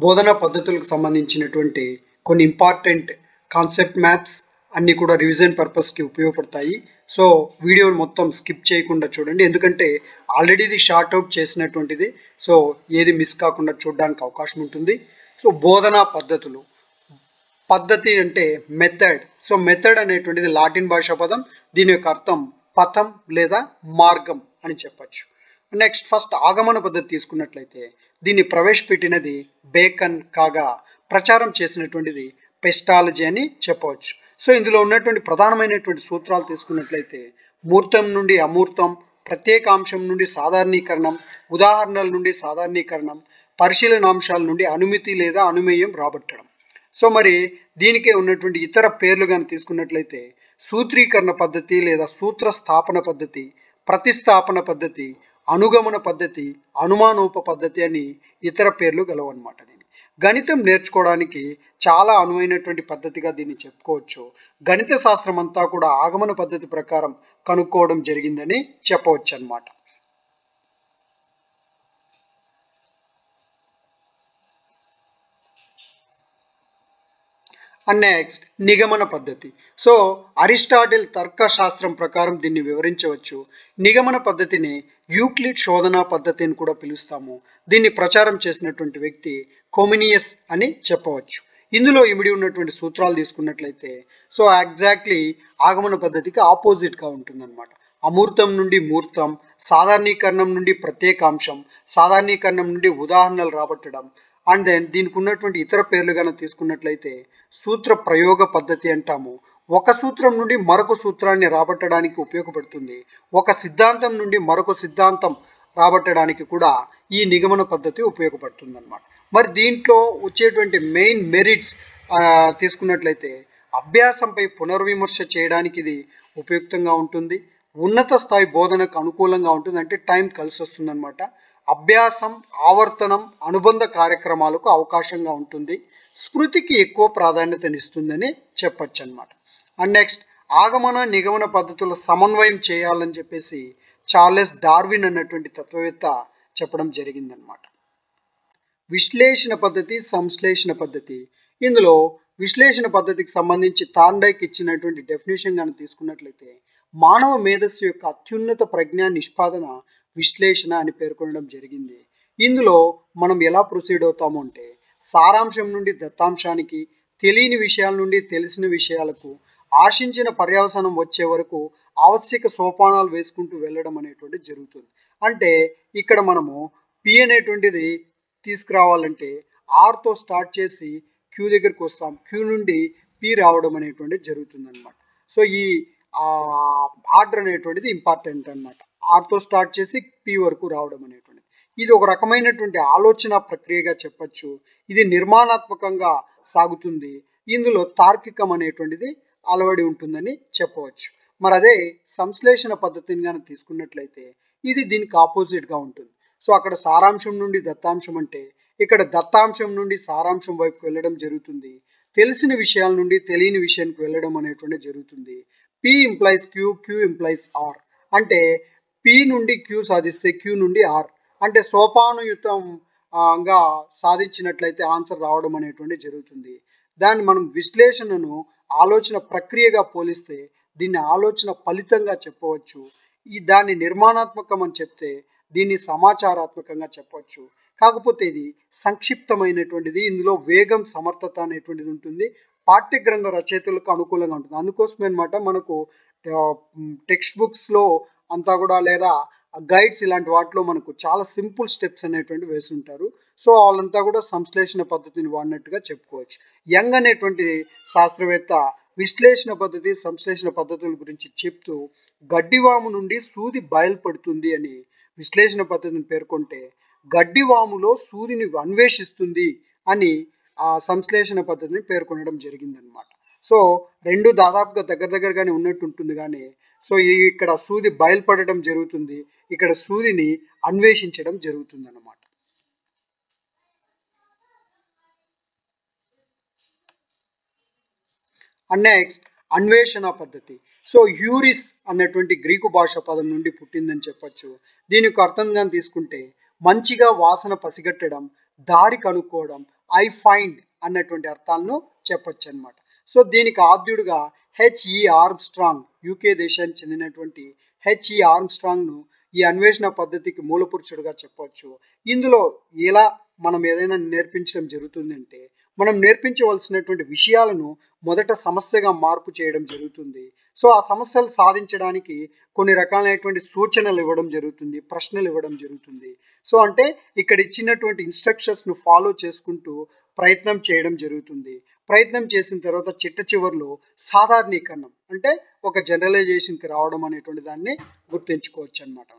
బోధనా పద్ధతులకు సంబంధించినటువంటి కొన్ని ఇంపార్టెంట్ కాన్సెప్ట్ మ్యాప్స్ అన్నీ కూడా రివిజన్ పర్పస్కి ఉపయోగపడతాయి. సో వీడియోని మొత్తం స్కిప్ చేయకుండా చూడండి, ఎందుకంటే ఆల్రెడీ ఇది షార్ట్ అవుట్ చేసినటువంటిది. సో ఏది మిస్ కాకుండా చూడడానికి అవకాశం ఉంటుంది. సో బోధనా పద్ధతులు, పద్ధతి అంటే మెథడ్. సో మెథడ్ అనేటువంటిది లాటిన్ భాషా పదం. దీని యొక్క అర్థం పథం లేదా మార్గం అని చెప్పచ్చు. నెక్స్ట్ ఫస్ట్ ఆగమన పద్ధతి తీసుకున్నట్లయితే దీన్ని ప్రవేశపెట్టినది బేకన్ కాగా ప్రచారం చేసినటువంటిది పెస్టాలజీ అని చెప్పవచ్చు. సో ఇందులో ఉన్నటువంటి ప్రధానమైనటువంటి సూత్రాలు తీసుకున్నట్లయితే మూర్తం నుండి అమూర్తం, ప్రత్యేకాంశం నుండి సాధారణీకరణం, ఉదాహరణల నుండి సాధారణీకరణం, పరిశీలనాంశాల నుండి అనుమితి లేదా అనుమేయం రాబట్టడం. సో మరి దీనికే ఉన్నటువంటి ఇతర పేర్లు కానీ తీసుకున్నట్లయితే సూత్రీకరణ పద్ధతి లేదా సూత్ర స్థాపన పద్ధతి, ప్రతిస్థాపన పద్ధతి, అనుగమన పద్ధతి, అనుమానోప పద్ధతి అని ఇతర పేర్లు గలవన్నమాట. దీన్ని గణితం నేర్చుకోవడానికి చాలా అనువైనటువంటి పద్ధతిగా దీన్ని చెప్పుకోవచ్చు. గణిత శాస్త్రం అంతా కూడా ఆగమన పద్ధతి ప్రకారం కనుక్కోవడం జరిగిందని చెప్పవచ్చు అన్నమాట. అండ్ నెక్స్ట్ నిగమన పద్ధతి. సో అరిస్టాటిల్ తర్కశాస్త్రం ప్రకారం దీన్ని వివరించవచ్చు. నిగమన పద్ధతిని యూక్లిడ్ శోధనా పద్ధతి అని కూడా పిలుస్తాము. దీన్ని ప్రచారం చేసినటువంటి వ్యక్తి కొమినియస్ అని చెప్పవచ్చు. ఇందులో ఇమిడి ఉన్నటువంటి సూత్రాలు తీసుకున్నట్లయితే సో ఎగ్జాక్ట్లీ ఆగమన పద్ధతికి ఆపోజిట్గా ఉంటుందన్నమాట. అమూర్తం నుండి మూర్తం, సాధారణీకరణం నుండి ప్రత్యేకాంశం, సాధారణీకరణం నుండి ఉదాహరణలు రాబట్టడం. అండ్ దెన్ దీనికి ఉన్నటువంటి ఇతర పేర్లు కనుక తీసుకున్నట్లయితే సూత్ర ప్రయోగ పద్ధతి అంటాము. ఒక సూత్రం నుండి మరొక సూత్రాన్ని రాబట్టడానికి ఉపయోగపడుతుంది. ఒక సిద్ధాంతం నుండి మరొక సిద్ధాంతం రాబట్టడానికి కూడా ఈ నిగమన పద్ధతి ఉపయోగపడుతుంది అన్నమాట. మరి దీంట్లో వచ్చేటువంటి మెయిన్ మెరిట్స్ తీసుకున్నట్లయితే అభ్యాసంపై పునర్విమర్శ చేయడానికి ఇది ఉపయుక్తంగా ఉంటుంది. ఉన్నత స్థాయి బోధనకు అనుకూలంగా ఉంటుంది, అంటే టైం కలిసి వస్తుంది అనమాట. అభ్యాసం, ఆవర్తనం, అనుబంధ కార్యక్రమాలకు అవకాశంగా ఉంటుంది. స్మృతికి ఎక్కువ ప్రాధాన్యతనిస్తుందని చెప్పచ్చు అనమాట. అండ్ నెక్స్ట్ ఆగమన నిగమన పద్ధతుల సమన్వయం చేయాలని చెప్పేసి చార్లెస్ డార్విన్ అన్నటువంటి తత్వవేత్త చెప్పడం జరిగిందనమాట. విశ్లేషణ పద్ధతి, సంశ్లేషణ పద్ధతి. ఇందులో విశ్లేషణ పద్ధతికి సంబంధించి థార్న్డైక్ ఇచ్చినటువంటి డెఫినేషన్ కానీ తీసుకున్నట్లయితే మానవ మేధస్సు యొక్క అత్యున్నత ప్రజ్ఞా నిష్పాదన విశ్లేషణ అని పేర్కొనడం జరిగింది. ఇందులో మనం ఎలా ప్రొసీడ్ అవుతాము అంటే సారాంశం నుండి దత్తాంశానికి, తెలియని విషయాల నుండి తెలిసిన విషయాలకు, ఆశించిన పర్యవసానం వచ్చే వరకు ఆవశ్యక సోపానాలు వేసుకుంటూ వెళ్ళడం అనేటువంటి జరుగుతుంది. అంటే ఇక్కడ మనము పి అనేటువంటిది తీసుకురావాలంటే ఆర్తో స్టార్ట్ చేసి క్యూ దగ్గరికి వస్తాం, క్యూ నుండి పి రావడం అనేటువంటిది జరుగుతుంది అనమాట. సో ఈ ఆర్డర్ అనేటువంటిది ఇంపార్టెంట్ అనమాట. ఆర్తో స్టార్ట్ చేసి పి వరకు రావడం అనేటువంటిది ఇది ఒక రకమైనటువంటి ఆలోచన ప్రక్రియగా చెప్పచ్చు. ఇది నిర్మాణాత్మకంగా సాగుతుంది. ఇందులో తార్కికం అనేటువంటిది అలవడి ఉంటుందని చెప్పవచ్చు. మరి అదే సంశ్లేషణ పద్ధతిని కానీ తీసుకున్నట్లయితే ఇది దీనికి ఆపోజిట్గా ఉంటుంది. సో అక్కడ సారాంశం నుండి దత్తాంశం అంటే ఇక్కడ దత్తాంశం నుండి సారాంశం వైపు వెళ్ళడం జరుగుతుంది. తెలిసిన విషయాల నుండి తెలియని విషయానికి వెళ్ళడం అనేటువంటి జరుగుతుంది. P implies q, q implies r. అంటే పి నుండి క్యూ సాధిస్తే క్యూ నుండి ఆర్, అంటే సోపానయుతంగా సాధించినట్లయితే ఆన్సర్ రావడం అనేటువంటి జరుగుతుంది. దాన్ని మనం విశ్లేషణను ఆలోచన ప్రక్రియగా పోలిస్తే దీన్ని ఆలోచన ఫలితంగా చెప్పవచ్చు. దాన్ని నిర్మాణాత్మకం అని చెప్తే దీన్ని సమాచారాత్మకంగా చెప్పవచ్చు. కాకపోతే ఇది సంక్షిప్తమైనటువంటిది. ఇందులో వేగం, సమర్థత అనేటువంటిది ఉంటుంది. పాఠ్యగ్రంథ రచయితలకు అనుకూలంగా ఉంటుంది. అందుకోసమే అనమాట మనకు టెక్స్ట్ బుక్స్లో అంతా కూడా లేదా గైడ్స్ ఇలాంటి వాటిలో మనకు చాలా సింపుల్ స్టెప్స్ అనేటువంటి వేస్తుంటారు. సో వాళ్ళంతా కూడా సంశ్లేషణ పద్ధతిని వాడినట్టుగా చెప్పుకోవచ్చు. యంగ్ అనేటువంటి శాస్త్రవేత్త విశ్లేషణ పద్ధతి, సంశ్లేషణ పద్ధతుల గురించి చెప్తూ గడ్డివాము నుండి సూది బయలుపడుతుంది అని విశ్లేషణ పద్ధతిని పేర్కొంటే గడ్డివాములో సూదిని అన్వేషిస్తుంది అని ఆ సంశ్లేషణ పద్ధతిని పేర్కొనడం జరిగిందనమాట. సో రెండు దాదాపుగా దగ్గరగానే ఉన్నట్టు ఉంటుంది, కానీ సో ఇక్కడ సూది బయలుపడడం జరుగుతుంది, ఇక్కడ సూదిని అన్వేషించడం జరుగుతుంది అన్నమాట. అండ్ నెక్స్ట్ అన్వేషణ పద్ధతి. సో హ్యూరిస్ అన్నటువంటి గ్రీకు భాష పదం నుండి పుట్టిందని చెప్పచ్చు. దీనికి అర్థంగా తీసుకుంటే మంచిగా వాసన పసిగట్టడం, దారి కనుక్కోవడం, ఐ ఫైండ్ అన్నటువంటి అర్థాలను చెప్పొచ్చు అనమాట. సో దీనికి ఆద్యుడుగా హెచ్ఈ ఆర్మ్స్ట్రాంగ్, యూకే దేశానికి చెందినటువంటి హెచ్ఈ ఆర్మ్స్ట్రాంగ్ను ఈ అన్వేషణ పద్ధతికి మూలపురుషుడుగా చెప్పవచ్చు. ఇందులో ఎలా మనం ఏదైనా నేర్పించడం జరుగుతుందంటే, మనం నేర్పించవలసినటువంటి విషయాలను మొదట సమస్యగా మార్పు చేయడం జరుగుతుంది. సో ఆ సమస్యలు సాధించడానికి కొన్ని రకాలైనటువంటి సూచనలు ఇవ్వడం జరుగుతుంది, ప్రశ్నలు ఇవ్వడం జరుగుతుంది. సో అంటే ఇక్కడ ఇచ్చినటువంటి ఇన్స్ట్రక్షన్స్ను ఫాలో చేసుకుంటూ ప్రయత్నం చేయడం జరుగుతుంది. ప్రయత్నం చేసిన తర్వాత చిట్ట చివరిలో సాధారణీకరణం అంటే ఒక జనరలైజేషన్కి రావడం అనేటువంటి దాన్ని గుర్తుంచుకోవచ్చు అనమాట.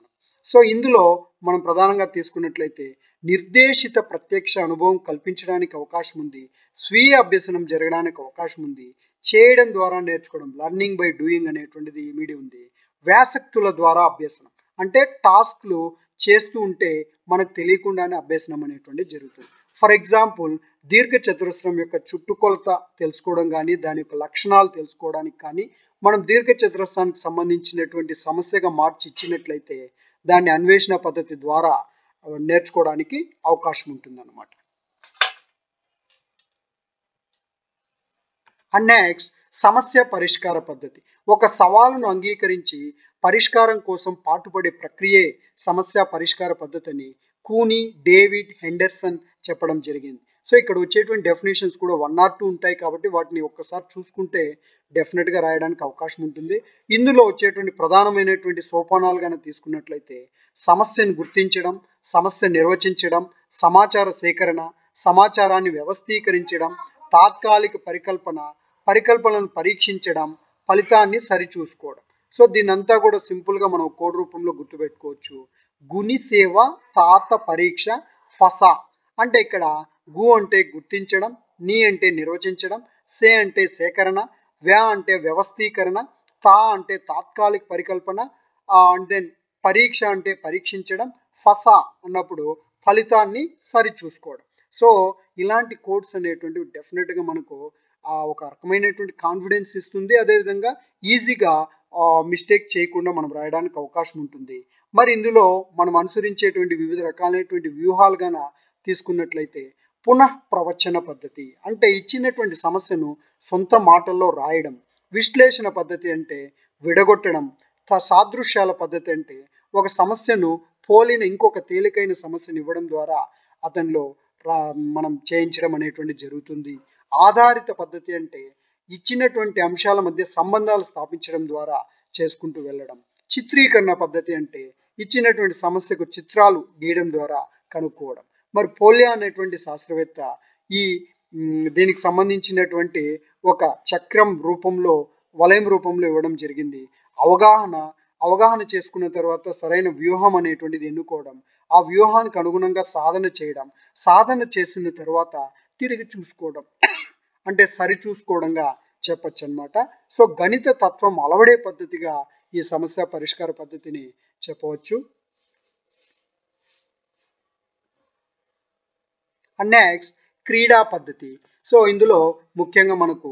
సో ఇందులో మనం ప్రధానంగా తీసుకున్నట్లయితే నిర్దేశిత ప్రత్యక్ష అనుభవం కల్పించడానికి అవకాశం ఉంది, స్వీయ అభ్యసనం జరగడానికి అవకాశం ఉంది, చేయడం ద్వారా నేర్చుకోవడం లర్నింగ్ బై డూయింగ్ అనేటువంటిది ఇమిడి ఉంది, వ్యాసక్తుల ద్వారా అభ్యసనం అంటే టాస్క్లు చేస్తూ ఉంటే మనకు తెలియకుండానే అభ్యసనం అనేటువంటిది జరుగుతుంది. ఫర్ ఎగ్జాంపుల్ దీర్ఘ చతురస్రం యొక్క చుట్టుకొలత తెలుసుకోవడం కానీ, దాని యొక్క లక్షణాలు తెలుసుకోవడానికి కానీ మనం దీర్ఘ చతురస్రానికి సంబంధించినటువంటి సమస్యగా మార్చి ఇచ్చినట్లయితే దాన్ని అన్వేషణ పద్ధతి ద్వారా నేర్చుకోవడానికి అవకాశం ఉంటుందన్నమాట. అండ్ నెక్స్ట్ సమస్య పరిష్కార పద్ధతి. ఒక సవాలును అంగీకరించి పరిష్కారం కోసం పాటుపడే ప్రక్రియే సమస్య పరిష్కార పద్ధతి అని కూనీ, డేవిడ్, హెండర్సన్ చెప్పడం జరిగింది. సో ఇక్కడ వచ్చేటువంటి డెఫినేషన్స్ కూడా 1 or 2 ఉంటాయి కాబట్టి వాటిని ఒక్కసారి చూసుకుంటే డెఫినెట్గా రాయడానికి అవకాశం ఉంటుంది. ఇందులో వచ్చేటువంటి ప్రధానమైనటువంటి సోపానాలు కనుక తీసుకున్నట్లయితే సమస్యను గుర్తించడం, సమస్య నిర్వచించడం, సమాచార సేకరణ, సమాచారాన్ని వ్యవస్థీకరించడం, తాత్కాలిక పరికల్పనను పరీక్షించడం, ఫలితాన్ని సరిచూసుకోవడం. సో దీన్నంతా కూడా సింపుల్గా మనం కోడ్ రూపంలో గుర్తుపెట్టుకోవచ్చు. గుణిసేవ, తాత పరీక్ష, ఫసా అంటే ఇక్కడ గు అంటే గుర్తించడం, నీ అంటే నిర్వచించడం, సే అంటే సేకరణ, వ్యా అంటే వ్యవస్థీకరణ, తా అంటే తాత్కాలిక పరికల్పన, అండ్ దెన్ పరీక్ష అంటే పరీక్షించడం, ఫసా అన్నప్పుడు ఫలితాన్ని సరిచూసుకోవడం. సో ఇలాంటి కోడ్స్ అనేటువంటివి డెఫినెట్గా మనకు ఒక రకమైనటువంటి కాన్ఫిడెన్స్ ఇస్తుంది. అదేవిధంగా ఈజీగా మిస్టేక్ చేయకుండా మనం రాయడానికి అవకాశం ఉంటుంది. మరి ఇందులో మనం అనుసరించేటువంటి వివిధ రకాలైనటువంటి వ్యూహాలు గాన తీసుకున్నట్లయితే పునః ప్రవచన పద్ధతి అంటే ఇచ్చినటువంటి సమస్యను సొంత మాటల్లో రాయడం, విశ్లేషణ పద్ధతి అంటే విడగొట్టడం, సాదృశ్యాల పద్ధతి అంటే ఒక సమస్యను పోలిన ఇంకొక తేలికైన సమస్యను ఇవ్వడం ద్వారా అతనిలో మనం చేయించడం అనేటువంటి జరుగుతుంది. ఆధారిత పద్ధతి అంటే ఇచ్చినటువంటి అంశాల మధ్య సంబంధాలు స్థాపించడం ద్వారా చేసుకుంటూ వెళ్ళడం. చిత్రీకరణ పద్ధతి అంటే ఇచ్చినటువంటి సమస్యకు చిత్రాలు గీయడం ద్వారా కనుక్కోవడం. మరి పోలియా అనేటువంటి శాస్త్రవేత్త దీనికి సంబంధించినటువంటి ఒక చక్రం రూపంలో, వలయం రూపంలో ఇవ్వడం జరిగింది. అవగాహన చేసుకున్న తర్వాత సరైన వ్యూహం అనేటువంటిది ఎన్నుకోవడం, ఆ వ్యూహానికి అనుగుణంగా సాధన చేయడం, సాధన చేసిన తర్వాత తిరిగి చూసుకోవడం అంటే సరిచూసుకోవడంగా చెప్పచ్చు అనమాట. సో గణిత తత్వం అలవడే పద్ధతిగా ఈ సమస్య పరిష్కార పద్ధతిని చెప్పవచ్చు. అండ్ నెక్స్ట్ క్రీడా పద్ధతి. సో ఇందులో ముఖ్యంగా మనకు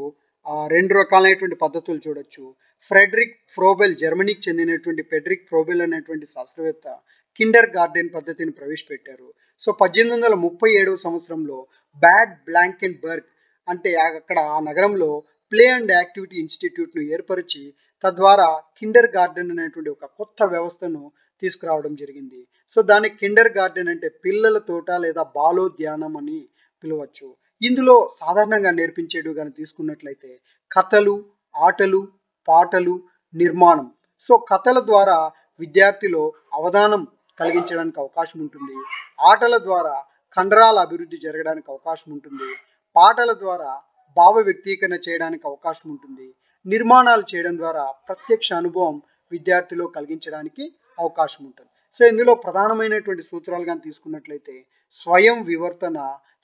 2 రకాలైనటువంటి పద్ధతులు చూడొచ్చు. ఫ్రెడరిక్ ఫ్రోబెల్, జర్మనీకి చెందినటువంటి ఫ్రెడరిక్ ఫ్రోబెల్ అనేటువంటి శాస్త్రవేత్త కిండర్ గార్డెన్ పద్ధతిని ప్రవేశపెట్టారు. సో 1837 సంవత్సరంలో బ్యాడ్ బ్లాంకెన్బర్గ్ అంటే అక్కడ ఆ నగరంలో ప్లే అండ్ యాక్టివిటీ ఇన్స్టిట్యూట్ను ఏర్పరిచి తద్వారా కిండర్ గార్డెన్ అనేటువంటి ఒక కొత్త వ్యవస్థను తీసుకురావడం జరిగింది. సో దాన్ని కిండర్ గార్డెన్ అంటే పిల్లల తోట లేదా బాలోద్యానం అని పిలవచ్చు. ఇందులో సాధారణంగా నేర్పించేడు కానీ తీసుకున్నట్లయితే కథలు, ఆటలు, పాటలు, నిర్మాణం. సో కథల ద్వారా విద్యార్థిలో అవధానం కలిగించడానికి అవకాశం ఉంటుంది, ఆటల ద్వారా కండరాల అభివృద్ధి జరగడానికి అవకాశం ఉంటుంది, పాటల ద్వారా భావ వ్యక్తీకరణ చేయడానికి అవకాశం ఉంటుంది, నిర్మాణాలు చేయడం ద్వారా ప్రత్యక్ష అనుభవం విద్యార్థిలో కలిగించడానికి అవకాశం ఉంటుంది. సో ఇందులో ప్రధానమైనటువంటి సూత్రాలు కానీ తీసుకున్నట్లయితే స్వయం వివర్తన,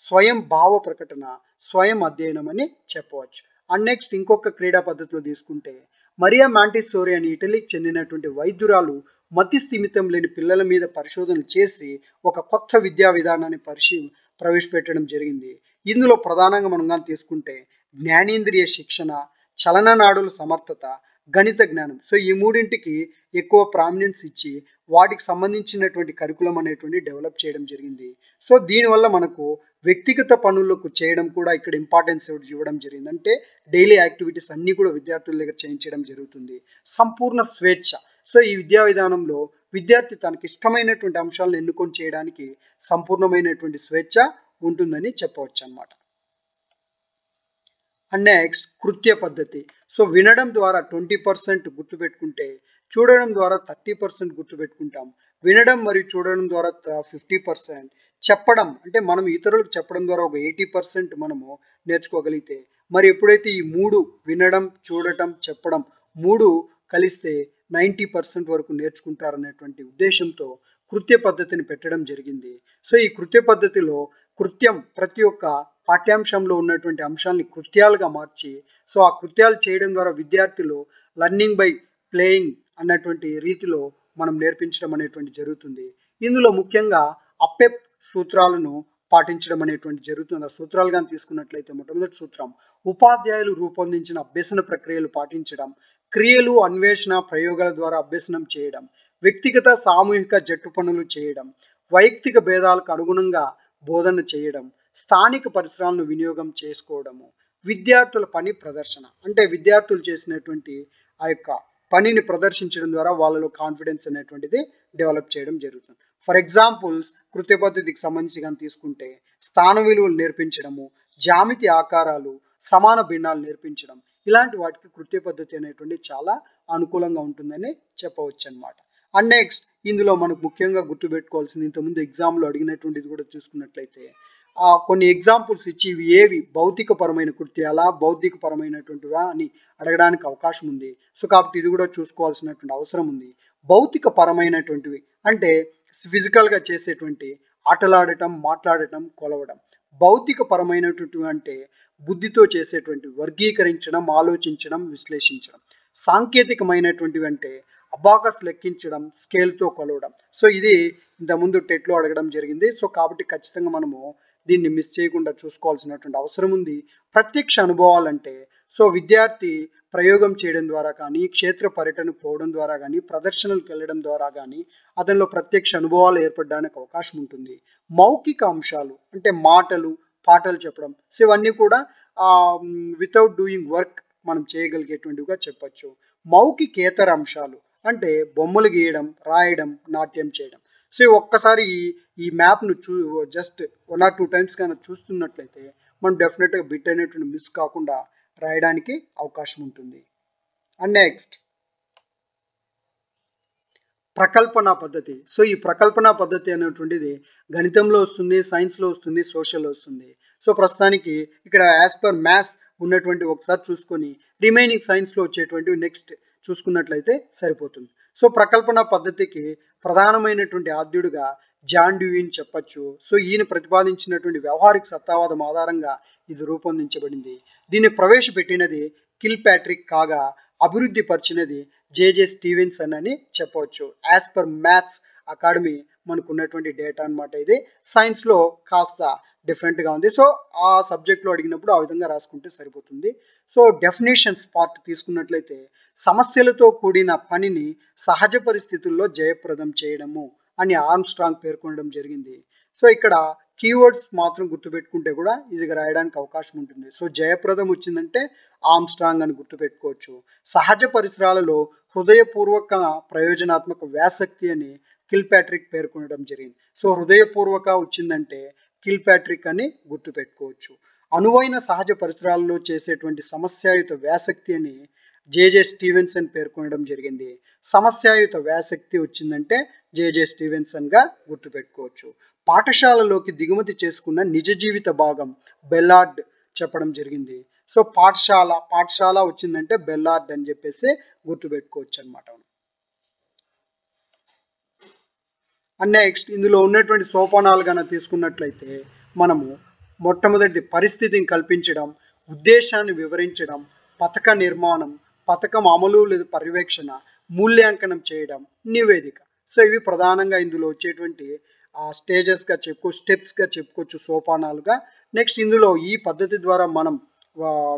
స్వయం భావ ప్రకటన, స్వయం అధ్యయనం అని చెప్పవచ్చు. అండ్ నెక్స్ట్ ఇంకొక క్రీడా పద్ధతిలో తీసుకుంటే మరియా మాంటిసోరీ అని ఇటలీకి చెందినటువంటి వైద్యురాలు మతి స్థిమితం లేని పిల్లల మీద పరిశోధనలు చేసి ఒక కొత్త విద్యా విధానాన్ని ప్రవేశపెట్టడం జరిగింది. ఇందులో ప్రధానంగా మనం కానీ తీసుకుంటే జ్ఞానేంద్రియ శిక్షణ, చలననాడుల సమర్థత, గణిత జ్ఞానం. సో ఈ మూడింటికి ఎక్కువ ప్రామినెన్స్ ఇచ్చి వాటికి సంబంధించినటువంటి కరికులం అనేటువంటి డెవలప్ చేయడం జరిగింది. సో దీనివల్ల మనకు వ్యక్తిగత పనులకు చేయడం కూడా ఇక్కడ ఇంపార్టెన్స్ ఇవ్వడం జరిగింది. అంటే డైలీ యాక్టివిటీస్ అన్నీ కూడా విద్యార్థుల దగ్గర చేయించడం జరుగుతుంది. సంపూర్ణ స్వేచ్ఛ. సో ఈ విద్యా విధానంలో విద్యార్థి తనకి ఇష్టమైనటువంటి అంశాలను ఎన్నుకొని చేయడానికి సంపూర్ణమైనటువంటి స్వేచ్ఛ ఉంటుందని చెప్పవచ్చు అన్నమాట. అండ్ నెక్స్ట్ కృత్య పద్ధతి. సో వినడం ద్వారా 20% గుర్తుపెట్టుకుంటే చూడడం ద్వారా 30% గుర్తుపెట్టుకుంటాం. వినడం మరియు చూడడం ద్వారా 50%, చెప్పడం అంటే మనం ఇతరులకు చెప్పడం ద్వారా ఒక 80% మనము నేర్చుకోగలిగితే, మరి ఎప్పుడైతే ఈ 3 వినడం, చూడటం, చెప్పడం 3 కలిస్తే 90% వరకు నేర్చుకుంటారనేటువంటి ఉద్దేశంతో కృత్య పద్ధతిని పెట్టడం జరిగింది. సో ఈ కృత్య పద్ధతిలో కృత్యం ప్రతి ఒక్క పాఠ్యాంశంలో ఉన్నటువంటి అంశాలని కృత్యాలుగా మార్చి, సో ఆ కృత్యాలు చేయడం ద్వారా విద్యార్థులు లర్నింగ్ బై ప్లేయింగ్ అన్నటువంటి రీతిలో మనం నేర్పించడం అనేటువంటి జరుగుతుంది. ఇందులో ముఖ్యంగా అప్పెప్ సూత్రాలను పాటించడం అనేటువంటి జరుగుతుంది. ఆ సూత్రాలు కానీ తీసుకున్నట్లయితే మొట్టమొదటి సూత్రం, ఉపాధ్యాయులు రూపొందించిన అభ్యసన ప్రక్రియలు పాటించడం, క్రియలు, అన్వేషణ, ప్రయోగాల ద్వారా అభ్యసనం చేయడం, వ్యక్తిగత, సామూహిక, జట్టు పనులు చేయడం, వైయక్తిక భేదాలకు అనుగుణంగా బోధన చేయడం, స్థానిక పరిసరాలను వినియోగం చేసుకోవడము, విద్యార్థుల పని ప్రదర్శన అంటే విద్యార్థులు చేసినటువంటి ఆ యొక్క పనిని ప్రదర్శించడం ద్వారా వాళ్ళలో కాన్ఫిడెన్స్ అనేటువంటిది డెవలప్ చేయడం జరుగుతుంది. ఫర్ ఎగ్జాంపుల్స్ కృత్య పద్ధతికి సంబంధించి కానీ తీసుకుంటే స్థాన విలువలు నేర్పించడము, జామితి ఆకారాలు, సమాన భిన్నాలు నేర్పించడం, ఇలాంటి వాటికి కృత్య పద్ధతి అనేటువంటి చాలా అనుకూలంగా ఉంటుందని చెప్పవచ్చు అన్నమాట. అండ్ నెక్స్ట్ ఇందులో మనకు ముఖ్యంగా గుర్తుపెట్టుకోవాల్సింది, ఇంతకుముందు ఎగ్జామ్లో అడిగినటువంటిది కూడా చూసుకున్నట్లయితే కొన్ని ఎగ్జాంపుల్స్ ఇచ్చి ఇవి ఏవి భౌతిక పరమైన కృత్యాలా, బౌద్ధిక పరమైనటువంటివా అని అడగడానికి అవకాశం ఉంది. సో కాబట్టి ఇది కూడా చూసుకోవాల్సినటువంటి అవసరం ఉంది. భౌతిక పరమైనటువంటివి అంటే ఫిజికల్గా చేసేటువంటి ఆటలాడటం, మాట్లాడటం, కొలవడం. భౌతిక పరమైనటువంటివి అంటే బుద్ధితో చేసేటువంటి వర్గీకరించడం, ఆలోచించడం, విశ్లేషించడం. సాంకేతికమైనటువంటివి అంటే అబాకస్ లెక్కించడం, స్కేల్తో కొలవడం. సో ఇది ఇంతకుముందు టెట్లో అడగడం జరిగింది. సో కాబట్టి ఖచ్చితంగా మనము దీన్ని మిస్ చేయకుండా చూసుకోవాల్సినటువంటి అవసరం ఉంది. ప్రత్యక్ష అనుభవాలంటే సో విద్యార్థి ప్రయోగం చేయడం ద్వారా కానీ, క్షేత్ర పర్యటనకు పోవడం ద్వారా కానీ, ప్రదర్శనలకు వెళ్ళడం ద్వారా కానీ అతనిలో ప్రత్యక్ష అనుభవాలు ఏర్పడడానికి అవకాశం ఉంటుంది. మౌఖిక అంశాలు అంటే మాటలు, పాటలు చెప్పడం. సో ఇవన్నీ కూడా వితౌట్ డూయింగ్ వర్క్ మనం చేయగలిగేటువంటివిగా చెప్పచ్చు. మౌఖికేతర అంశాలు అంటే బొమ్మలు గీయడం, రాయడం, నాట్యం చేయడం. సో ఒక్కసారి ఈ మ్యాప్ను జస్ట్ 1 or 2 times కానీ చూస్తున్నట్లయితే మనం డెఫినెట్గా బిట్ అనేటువంటి మిస్ కాకుండా రాయడానికి అవకాశం ఉంటుంది. అండ్ నెక్స్ట్ ప్రకల్పన పద్ధతి. సో ఈ ప్రకల్పన పద్ధతి అనేటువంటిది గణితంలో వస్తుంది, సైన్స్లో వస్తుంది, సోషల్లో వస్తుంది. సో ప్రస్తుతానికి ఇక్కడ యాజ్ పర్ మ్యాథ్స్ ఉన్నటువంటి ఒకసారి చూసుకొని రిమైనింగ్ సైన్స్లో వచ్చేటువంటివి నెక్స్ట్ చూసుకున్నట్లయితే సరిపోతుంది. సో ప్రకల్పన పద్ధతికి ప్రధానమైనటువంటి ఆద్యుడుగా జాన్ డ్యూయిని చెప్పచ్చు. సో ఈయన ప్రతిపాదించినటువంటి వ్యవహారిక సత్తావాదం ఆధారంగా ఇది రూపొందించబడింది. దీన్ని ప్రవేశపెట్టినది కిల్ ప్యాట్రిక్ కాగా అభివృద్ధి పరిచినది జేజే స్టీవెన్సన్ అని చెప్పవచ్చు. యాజ్ పర్ మ్యాథ్స్ అకాడమీ మనకు ఉన్నటువంటి డేటా అనమాట. ఇది సైన్స్లో కాస్త డిఫరెంట్గా ఉంది. సో ఆ సబ్జెక్ట్లో అడిగినప్పుడు ఆ విధంగా రాసుకుంటే సరిపోతుంది. సో డెఫినేషన్స్ పార్ట్ తీసుకున్నట్లయితే సమస్యలతో కూడిన పనిని సహజ పరిస్థితుల్లో జయప్రదం చేయడము అని ఆర్మ్స్ట్రాంగ్ పేర్కొనడం జరిగింది. సో ఇక్కడ కీవర్డ్స్ మాత్రం గుర్తుపెట్టుకుంటే కూడా ఇది రాయడానికి అవకాశం ఉంటుంది. సో జయప్రదం వచ్చిందంటే ఆర్మ్స్ట్రాంగ్ అని గుర్తుపెట్టుకోవచ్చు. సహజ పరిసరాలలో హృదయపూర్వక ప్రయోజనాత్మక వ్యాసక్తి అని కిల్ ప్యాట్రిక్ పేర్కొనడం జరిగింది. సో హృదయపూర్వక వచ్చిందంటే కిల్ ప్యాట్రిక్ అని గుర్తుపెట్టుకోవచ్చు. అనువైన సహజ పరిసరాలలో చేసేటువంటి సమస్యాయుత వ్యాసక్తి అని జేజే స్టీవెన్సన్ పేర్కొనడం జరిగింది. సమస్యాయుత వ్యాసక్తి వచ్చిందంటే జేజే స్టీవెన్సన్గా గుర్తుపెట్టుకోవచ్చు. పాఠశాలలోకి దిగుమతి చేసుకున్న నిజ జీవిత భాగం బెల్లార్డ్ చెప్పడం జరిగింది. సో పాఠశాల వచ్చిందంటే బెల్లార్డ్ అని చెప్పేసి గుర్తుపెట్టుకోవచ్చు అనమాట. అండ్ నెక్స్ట్ ఇందులో ఉన్నటువంటి సోపానాలు కనుక తీసుకున్నట్లయితే మనము మొట్టమొదటి పరిస్థితిని కల్పించడం, ఉద్దేశాన్ని వివరించడం, పథక నిర్మాణం, పథకం అమలు లేదా పర్యవేక్షణ, మూల్యాంకనం చేయడం, నివేదిక. సో ఇవి ప్రధానంగా ఇందులో వచ్చేటువంటి స్టేజెస్గా స్టెప్స్గా చెప్పుకోవచ్చు, సోపానాలుగా. నెక్స్ట్ ఇందులో ఈ పద్ధతి ద్వారా మనం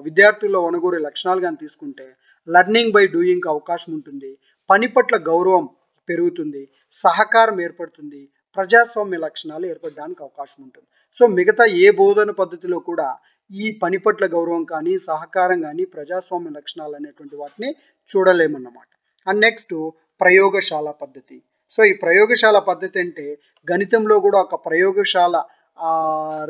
విద్యార్థుల్లో ఒనగూరే లక్షణాలు కానీ తీసుకుంటే లర్నింగ్ బై డూయింగ్ అవకాశం ఉంటుంది, పని పట్ల గౌరవం పెరుగుతుంది, సహకారం ఏర్పడుతుంది, ప్రజాస్వామ్య లక్షణాలు ఏర్పడడానికి అవకాశం ఉంటుంది. సో మిగతా ఏ బోధన పద్ధతిలో కూడా ఈ పని పట్ల గౌరవం కానీ, సహకారం కానీ, ప్రజాస్వామ్య లక్షణాలు అనేటువంటి వాటిని చూడలేమన్నమాట. అండ్ నెక్స్ట్ ప్రయోగశాల పద్ధతి. సో ఈ ప్రయోగశాల పద్ధతి అంటే గణితంలో కూడా ఒక ప్రయోగశాల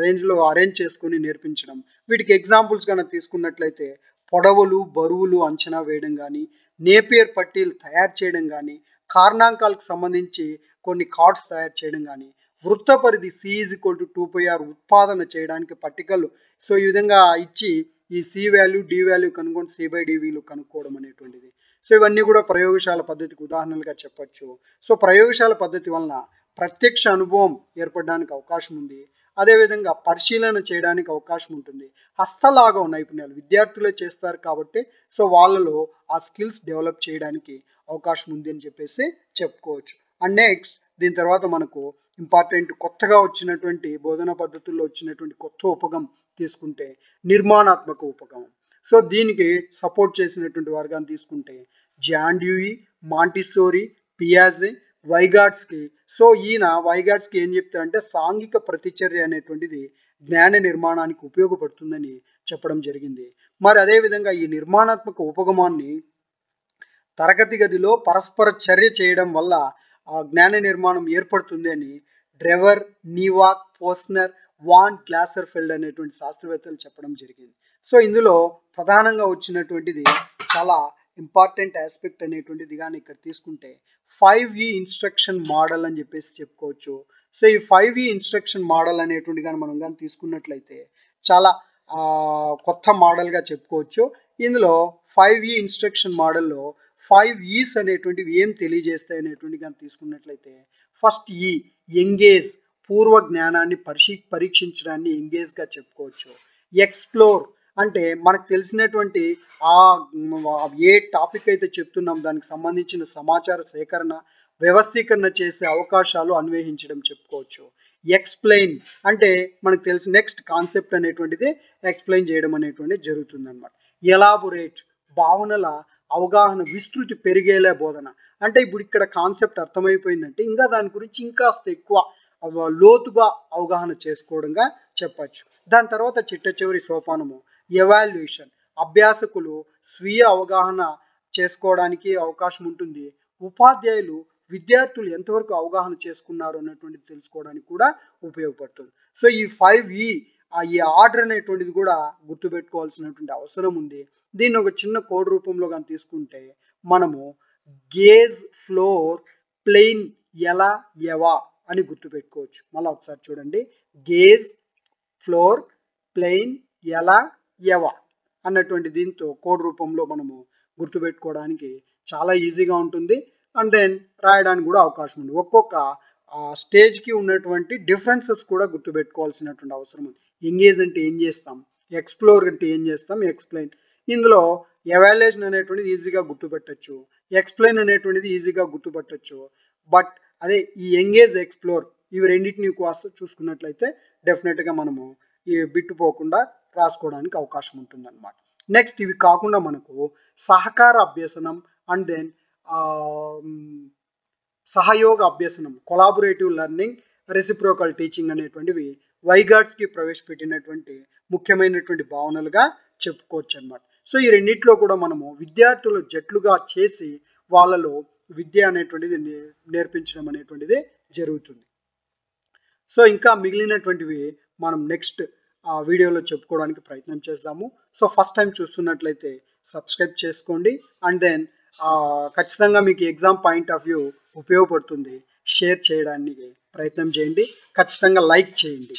రేంజ్లో అరేంజ్ చేసుకుని నేర్పించడం. వీటికి ఎగ్జాంపుల్స్ కనుక తీసుకున్నట్లయితే పొడవులు, బరువులు అంచనా వేయడం కానీ, నేపియర్ పట్టీలు తయారు చేయడం కానీ, కారణాంకాలకు సంబంధించి కొన్ని కార్డ్స్ తయారు చేయడం కానీ, వృత్త పరిధి C=2πr ఉత్పాదన చేయడానికి పట్టికలు సో ఈ విధంగా ఇచ్చి ఈ C వాల్యూ, D వాల్యూ కనుక్కొని C/dVలు కనుక్కోవడం అనేటువంటిది. సో ఇవన్నీ కూడా ప్రయోగశాల పద్ధతికి ఉదాహరణలుగా చెప్పొచ్చు. సో ప్రయోగశాల పద్ధతి వలన ప్రత్యక్ష అనుభవం ఏర్పడడానికి అవకాశం ఉంది. అదేవిధంగా పరిశీలన చేయడానికి అవకాశం ఉంటుంది. హస్తలాఘవ నైపుణ్యాలు విద్యార్థులే చేస్తారు కాబట్టి సో వాళ్ళలో ఆ స్కిల్స్ డెవలప్ చేయడానికి అవకాశం ఉంది అని చెప్పేసి చెప్పుకోవచ్చు. అండ్ నెక్స్ట్ దీని తర్వాత మనకు ఇంపార్టెంట్ కొత్తగా వచ్చినటువంటి బోధనా పద్ధతుల్లో వచ్చినటువంటి కొత్త ఉపగమం తీసుకుంటే నిర్మాణాత్మక ఉపగమం. సో దీనికి సపోర్ట్ చేసినటువంటి వర్గాన్ని తీసుకుంటే జాన్ డ్యూయి, మాంటిసోరీ, పియాజే, వైగాట్స్కి. సో ఈయన వైగాట్స్కి ఏం చెప్తారంటే సాంఘిక ప్రతిచర్య అనేటువంటిది జ్ఞాన నిర్మాణానికి ఉపయోగపడుతుందని చెప్పడం జరిగింది. మరి అదేవిధంగా ఈ నిర్మాణాత్మక ఉపగమాన్ని తరగతి గదిలో పరస్పర చర్య చేయడం వల్ల ఆ జ్ఞాన నిర్మాణం ఏర్పడుతుంది అని డ్రెవర్, నీవాక్, పోస్నర్, వాన్ గ్లాసర్ఫెల్డ్ అనేటువంటి శాస్త్రవేత్తలు చెప్పడం జరిగింది. సో ఇందులో ప్రధానంగా వచ్చినటువంటిది చాలా ఇంపార్టెంట్ ఆస్పెక్ట్ అనేటువంటిది కానీ ఇక్కడ తీసుకుంటే 5E ఇన్స్ట్రక్షన్ మోడల్ అని చెప్పేసి చెప్పుకోవచ్చు. సో ఈ 5E ఇన్స్ట్రక్షన్ మోడల్ అనేటువంటి కానీ మనం కానీ తీసుకున్నట్లయితే చాలా కొత్త మోడల్గా చెప్పుకోవచ్చు. ఇందులో 5E ఇన్స్ట్రక్షన్ మోడల్లో 5E's అనేటువంటివి ఏం తెలియజేస్తాయి అనేటువంటి కానీ తీసుకున్నట్లయితే ఫస్ట్ ఈ ఎంగేజ్ పూర్వ జ్ఞానాన్ని పరీక్షించడాన్ని ఎంగేజ్గా చెప్పుకోవచ్చు. ఎక్స్ప్లోర్ అంటే మనకు తెలిసినటువంటి ఏ టాపిక్ అయితే చెప్తున్నాం దానికి సంబంధించిన సమాచార సేకరణ, వ్యవస్థీకరణ చేసే అవకాశాలు అన్వేషించడం చెప్పుకోవచ్చు. ఎక్స్ప్లెయిన్ అంటే మనకు తెలిసి నెక్స్ట్ కాన్సెప్ట్ అనేటువంటిది ఎక్స్ప్లెయిన్ చేయడం అనేటువంటిది జరుగుతుంది అనమాట. ఎలాబొరేట్ భావనల అవగాహన విస్తృతి పెరిగేలా బోధన అంటే ఇప్పుడు ఇక్కడ కాన్సెప్ట్ అర్థమైపోయిందంటే ఇంకా దాని గురించి ఇంకాస్త ఎక్కువ లోతుగా అవగాహన చేసుకోవడంగా చెప్పచ్చు. దాని తర్వాత చిట్ట చివరి సోపానము ఎవాల్యుయేషన్. అభ్యాసకులు స్వీయ అవగాహన చేసుకోవడానికి అవకాశం ఉంటుంది. ఉపాధ్యాయులు విద్యార్థులు ఎంతవరకు అవగాహన చేసుకున్నారు అన్నటువంటిది తెలుసుకోవడానికి కూడా ఉపయోగపడుతుంది. సో ఈ 5E ఈ ఆర్డర్ అనేటువంటిది కూడా గుర్తుపెట్టుకోవాల్సినటువంటి అవసరం ఉంది. దీన్ని ఒక చిన్న కోడ్ రూపంలో కానీ తీసుకుంటే మనము గేజ్, ఫ్లోర్, ప్లెయిన్, ఎలా, ఎవా అని గుర్తుపెట్టుకోవచ్చు. మళ్ళీ ఒకసారి చూడండి, గేజ్, ఫ్లోర్, ప్లెయిన్, ఎలా, ఎవా అన్నటువంటి దీంతో కోడ్ రూపంలో మనము గుర్తుపెట్టుకోవడానికి చాలా ఈజీగా ఉంటుంది. అండ్ దెన్ రాయడానికి కూడా అవకాశం ఉంది. ఒక్కొక్క స్టేజ్కి ఉన్నటువంటి డిఫరెన్సెస్ కూడా గుర్తుపెట్టుకోవాల్సినటువంటి అవసరం ఉంది. ఎంగేజ్ అంటే ఏం చేస్తాం, ఎక్స్ప్లోర్ అంటే ఏం చేస్తాం, ఎక్స్ప్లెయిన్. ఇందులో ఎవాల్యుయేషన్ అనేటువంటిది ఈజీగా గుర్తుపెట్టచ్చు, ఎక్స్ప్లెయిన్ అనేటువంటిది ఈజీగా గుర్తుపట్టచ్చు. బట్ అదే ఈ ఎంగేజ్, ఎక్స్ప్లోర్ ఇవి రెండింటిని కాస్త చూసుకున్నట్లయితే డెఫినెట్గా మనము ఈ బిట్టుపోకుండా రాసుకోవడానికి అవకాశం ఉంటుంది అనమాట. నెక్స్ట్ ఇవి కాకుండా మనకు సహకార అభ్యసనం అండ్ దెన్ సహయోగ అభ్యసనం, కొలాబొరేటివ్ లెర్నింగ్, రెసిప్రోకల్ టీచింగ్ అనేటువంటివి వైగాట్స్కి ప్రవేశపెట్టినటువంటి ముఖ్యమైనటువంటి భావనలుగా చెప్పుకోవచ్చు అనమాట. సో ఈ రెండింటిలో కూడా మనము విద్యార్థులు జట్లుగా చేసి వాళ్ళలో విద్య అనేటువంటిది నేర్పించడం అనేటువంటిది జరుగుతుంది. సో ఇంకా మిగిలినటువంటివి మనం నెక్స్ట్ వీడియోలో చెప్పుకోవడానికి ప్రయత్నం చేద్దాము. సో ఫస్ట్ టైం చూస్తున్నట్లయితే సబ్స్క్రైబ్ చేసుకోండి అండ్ దెన్ ఖచ్చితంగా మీకు ఎగ్జామ్ పాయింట్ ఆఫ్ వ్యూ ఉపయోగపడుతుంది. షేర్ చేయడానికి ప్రయత్నం చేయండి, ఖచ్చితంగా లైక్ చేయండి.